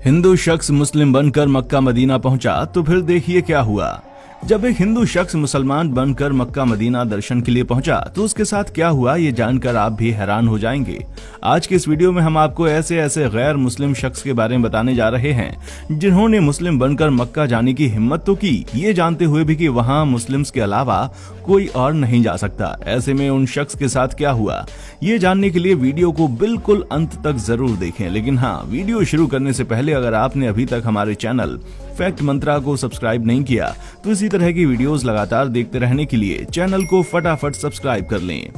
हिंदू शख्स मुस्लिम बनकर Mecca Medina पहुंचा तो फिर देखिए क्या हुआ। जब एक हिंदू शख्स मुसलमान बनकर मक्का मदीना दर्शन के लिए पहुंचा तो उसके साथ क्या हुआ ये जानकर आप भी हैरान हो जाएंगे। आज के इस वीडियो में हम आपको ऐसे गैर मुस्लिम शख्स के बारे में बताने जा रहे हैं जिन्होंने मुस्लिम बनकर मक्का जाने की हिम्मत तो की, ये जानते हुए भी कि वहां मुस्लिम्स के अलावा कोई और नहीं जा सकता। ऐसे में उन शख्स के साथ क्या हुआ ये जानने के लिए वीडियो को बिल्कुल अंत तक जरूर देखें। लेकिन हाँ, वीडियो शुरू करने से पहले अगर आपने अभी तक हमारे चैनल फैक्ट मंत्रा को सब्सक्राइब नहीं किया तो इसी तरह की वीडियोस लगातार देखते रहने के लिए चैनल को फटाफट सब्सक्राइब कर लें।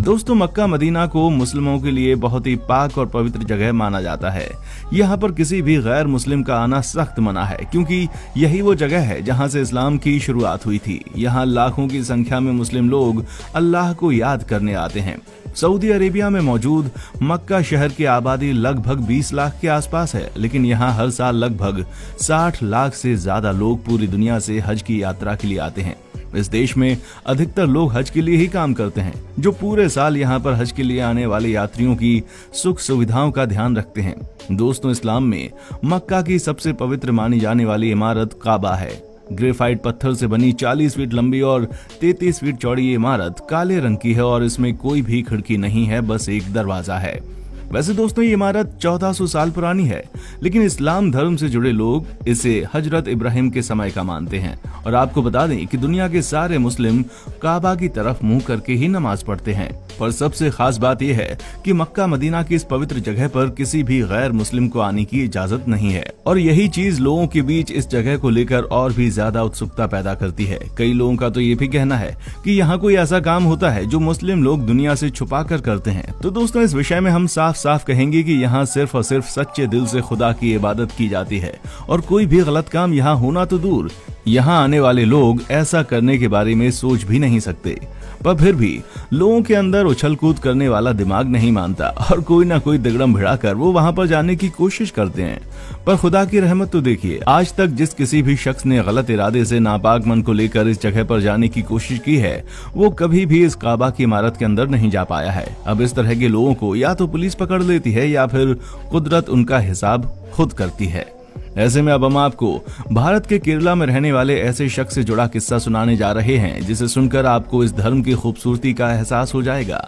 दोस्तों, मक्का मदीना को मुस्लिमों के लिए बहुत ही पाक और पवित्र जगह माना जाता है। यहाँ पर किसी भी गैर मुस्लिम का आना सख्त मना है, क्योंकि यही वो जगह है जहाँ से इस्लाम की शुरुआत हुई थी। यहाँ लाखों की संख्या में मुस्लिम लोग अल्लाह को याद करने आते हैं। सऊदी अरेबिया में मौजूद मक्का शहर की आबादी लगभग 20 लाख के आसपास है, लेकिन यहाँ हर साल लगभग 60 लाख से ज्यादा लोग पूरी दुनिया से हज की यात्रा के लिए आते हैं। इस देश में अधिकतर लोग हज के लिए ही काम करते हैं, जो पूरे साल यहाँ पर हज के लिए आने वाले यात्रियों की सुख सुविधाओं का ध्यान रखते हैं। दोस्तों, इस्लाम में मक्का की सबसे पवित्र मानी जाने वाली इमारत काबा है। ग्रेफाइट पत्थर से बनी 40 फीट लंबी और 33 फीट चौड़ी ये इमारत काले रंग की है और इसमें कोई भी खिड़की नहीं है, बस एक दरवाजा है। वैसे दोस्तों, ये इमारत 1400 साल पुरानी है, लेकिन इस्लाम धर्म से जुड़े लोग इसे हजरत इब्राहिम के समय का मानते हैं। और आपको बता दें कि दुनिया के सारे मुस्लिम काबा की तरफ मुंह करके ही नमाज पढ़ते हैं। पर सबसे खास बात यह है कि मक्का मदीना की इस पवित्र जगह पर किसी भी गैर मुस्लिम को आने की इजाजत नहीं है, और यही चीज लोगों के बीच इस जगह को लेकर और भी ज्यादा उत्सुकता पैदा करती है। कई लोगों का तो ये भी कहना है कि यहाँ कोई ऐसा काम होता है जो मुस्लिम लोग दुनिया से छुपा कर करते हैं। तो दोस्तों, इस विषय में हम साफ कहेंगे कि यहाँ सिर्फ और सिर्फ सच्चे दिल से खुदा की इबादत की जाती है, और कोई भी गलत काम यहाँ होना तो दूर, यहाँ आने वाले लोग ऐसा करने के बारे में सोच भी नहीं सकते। पर फिर भी लोगों के अंदर उछल कूद करने वाला दिमाग नहीं मानता, और कोई ना कोई दिगड़म भिड़ाकर वो वहां पर जाने की कोशिश करते हैं। पर खुदा की रहमत तो देखिए, आज तक जिस किसी भी शख्स ने गलत इरादे से नापाक मन को लेकर इस जगह पर जाने की कोशिश की है, वो कभी भी इस काबा की इमारत के अंदर नहीं जा पाया है। अब इस तरह के लोगों को या तो पुलिस पकड़ लेती है या फिर कुदरत उनका हिसाब खुद करती है। ऐसे में अब हम आपको भारत के केरला में रहने वाले ऐसे शख्स से जुड़ा किस्सा सुनाने जा रहे हैं, जिसे सुनकर आपको इस धर्म की खूबसूरती का एहसास हो जाएगा।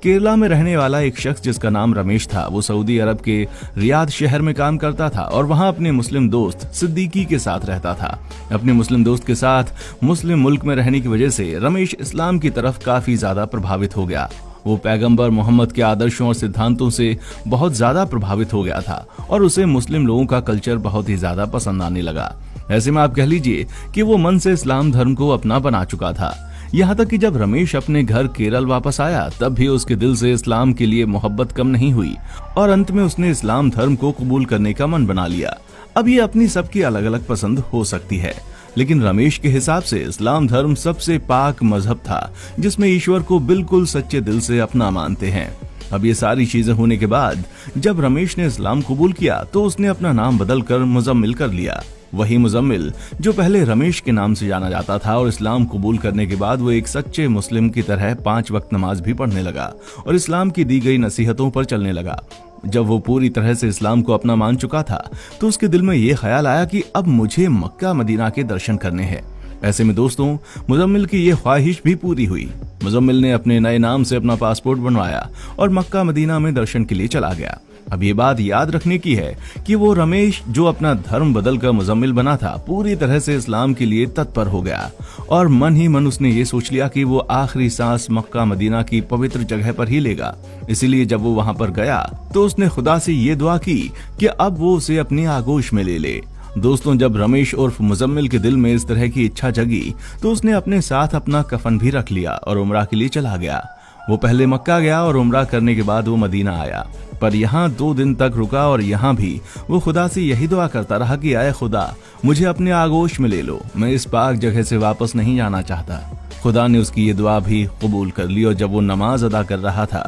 केरला में रहने वाला एक शख्स जिसका नाम रमेश था, वो सऊदी अरब के रियाद शहर में काम करता था और वहां अपने मुस्लिम दोस्त सिद्दीकी के साथ रहता था। अपने मुस्लिम दोस्त के साथ मुस्लिम मुल्क में रहने की वजह से रमेश इस्लाम की तरफ काफी ज्यादा प्रभावित हो गया। वो पैगंबर मोहम्मद के आदर्शों और सिद्धांतों से बहुत ज्यादा प्रभावित हो गया था और उसे मुस्लिम लोगों का कल्चर बहुत ही ज्यादा पसंद आने लगा। ऐसे में आप कह लीजिए कि वो मन से इस्लाम धर्म को अपना बना चुका था। यहाँ तक कि जब रमेश अपने घर केरल वापस आया, तब भी उसके दिल से इस्लाम के लिए मोहब्बत कम नहीं हुई और अंत में उसने इस्लाम धर्म को कबूल करने का मन बना लिया। अब ये अपनी सबकी अलग अलग पसंद हो सकती है, लेकिन रमेश के हिसाब से इस्लाम धर्म सबसे पाक मजहब था, जिसमें ईश्वर को बिल्कुल सच्चे दिल से अपना मानते हैं। अब ये सारी चीजें होने के बाद जब रमेश ने इस्लाम कबूल किया तो उसने अपना नाम बदलकर मुजम्मिल कर लिया। वही मुजम्मिल जो पहले रमेश के नाम से जाना जाता था, और इस्लाम कबूल करने के बाद वो एक सच्चे मुस्लिम की तरह 5 वक्त नमाज भी पढ़ने लगा और इस्लाम की दी गई नसीहतों पर चलने लगा। जब वो पूरी तरह से इस्लाम को अपना मान चुका था तो उसके दिल में ये ख्याल आया कि अब मुझे मक्का मदीना के दर्शन करने हैं। ऐसे में दोस्तों, मुजम्मिल की ये ख्वाहिश भी पूरी हुई। मुजम्मिल ने अपने नए नाम से अपना पासपोर्ट बनवाया और मक्का मदीना में दर्शन के लिए चला गया। अब ये बात याद रखने की है कि वो रमेश जो अपना धर्म बदलकर मुजम्मिल बना था, पूरी तरह से इस्लाम के लिए तत्पर हो गया और मन ही मन उसने ये सोच लिया कि वो आखिरी सांस मक्का मदीना की पवित्र जगह पर ही लेगा। इसीलिए जब वो वहां पर गया तो उसने खुदा से ये दुआ की कि अब वो उसे अपनी आगोश में ले ले। दोस्तों, जब रमेश उर्फ मुजम्मिल के दिल में इस तरह की इच्छा जगी तो उसने अपने साथ अपना कफन भी रख लिया और उम्रा के लिए चला गया। वो पहले मक्का गया और उम्रा करने के बाद वो मदीना आया, पर यहाँ 2 दिन तक रुका और यहाँ भी वो खुदा से यही दुआ करता रहा कि आए खुदा, मुझे अपने आगोश में ले लो, मैं इस पाक जगह से वापस नहीं जाना चाहता। खुदा ने उसकी ये दुआ भी कबूल कर ली और जब वो नमाज अदा कर रहा था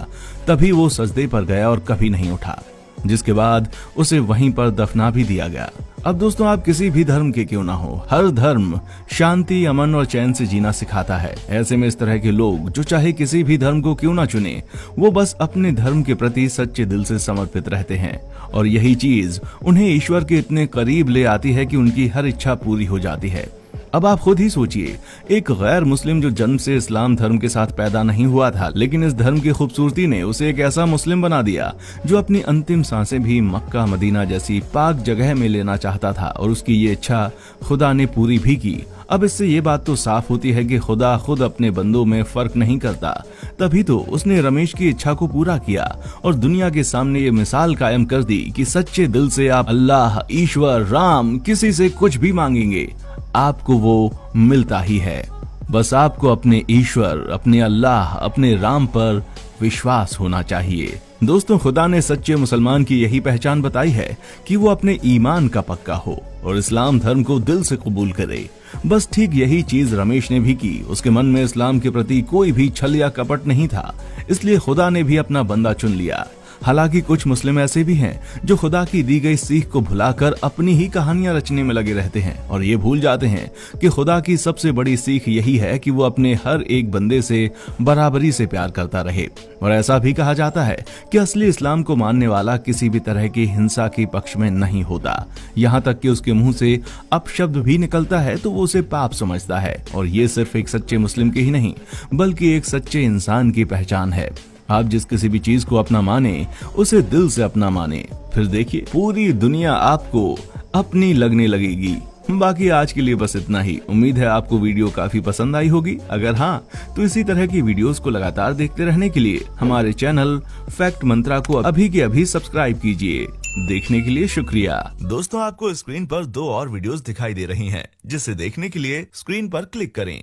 तभी वो सजदे पर गया और कभी नहीं उठा। जिसके बाद उसे वहीं पर दफना भी दिया गया। अब दोस्तों, आप किसी भी धर्म के क्यों ना हो, हर धर्म शांति, अमन और चैन से जीना सिखाता है। ऐसे में इस तरह के लोग जो चाहे किसी भी धर्म को क्यों ना चुने, वो बस अपने धर्म के प्रति सच्चे दिल से समर्पित रहते हैं और यही चीज उन्हें ईश्वर के इतने करीब ले आती है कि उनकी हर इच्छा पूरी हो जाती है। अब आप खुद ही सोचिए, एक गैर मुस्लिम जो जन्म से इस्लाम धर्म के साथ पैदा नहीं हुआ था, लेकिन इस धर्म की खूबसूरती ने उसे एक ऐसा मुस्लिम बना दिया जो अपनी अंतिम सांसें भी मक्का मदीना जैसी पाक जगह में लेना चाहता था और उसकी ये इच्छा खुदा ने पूरी भी की। अब इससे ये बात तो साफ होती है कि खुदा खुद अपने बंदों में फर्क नहीं करता। तभी तो उसने रमेश की इच्छा को पूरा किया और दुनिया के सामने ये मिसाल कायम कर दी कि सच्चे दिल से आप अल्लाह, ईश्वर, राम, किसी से कुछ भी मांगेंगे, आपको वो मिलता ही है। बस आपको अपने ईश्वर, अपने अल्लाह, अपने राम पर विश्वास होना चाहिए। दोस्तों, खुदा ने सच्चे मुसलमान की यही पहचान बताई है कि वो अपने ईमान का पक्का हो और इस्लाम धर्म को दिल से कबूल करे। बस ठीक यही चीज रमेश ने भी की। उसके मन में इस्लाम के प्रति कोई भी छल या कपट नहीं था, इसलिए खुदा ने भी अपना बंदा चुन लिया। हालांकि कुछ मुस्लिम ऐसे भी हैं जो खुदा की दी गई सीख को भुलाकर अपनी ही कहानियां रचने में लगे रहते हैं और ये भूल जाते हैं कि खुदा की सबसे बड़ी सीख यही है कि वो अपने हर एक बंदे से बराबरी से प्यार करता रहे। और ऐसा भी कहा जाता है कि असली इस्लाम को मानने वाला किसी भी तरह की हिंसा के पक्ष में नहीं होता। यहाँ तक कि उसके मुंह से अपशब्द भी निकलता है तो वो उसे पाप समझता है। और ये सिर्फ एक सच्चे मुस्लिम की ही नहीं बल्कि एक सच्चे इंसान की पहचान है। आप जिस किसी भी चीज को अपना माने, उसे दिल से अपना माने, फिर देखिए पूरी दुनिया आपको अपनी लगने लगेगी। बाकी आज के लिए बस इतना ही। उम्मीद है आपको वीडियो काफी पसंद आई होगी। अगर हाँ, तो इसी तरह की वीडियोस को लगातार देखते रहने के लिए हमारे चैनल फैक्ट मंत्रा को अभी के अभी सब्सक्राइब कीजिए। देखने के लिए शुक्रिया। दोस्तों, आपको स्क्रीन पर 2 और वीडियोस दिखाई दे रही हैं, जिसे देखने के लिए स्क्रीन पर क्लिक करें।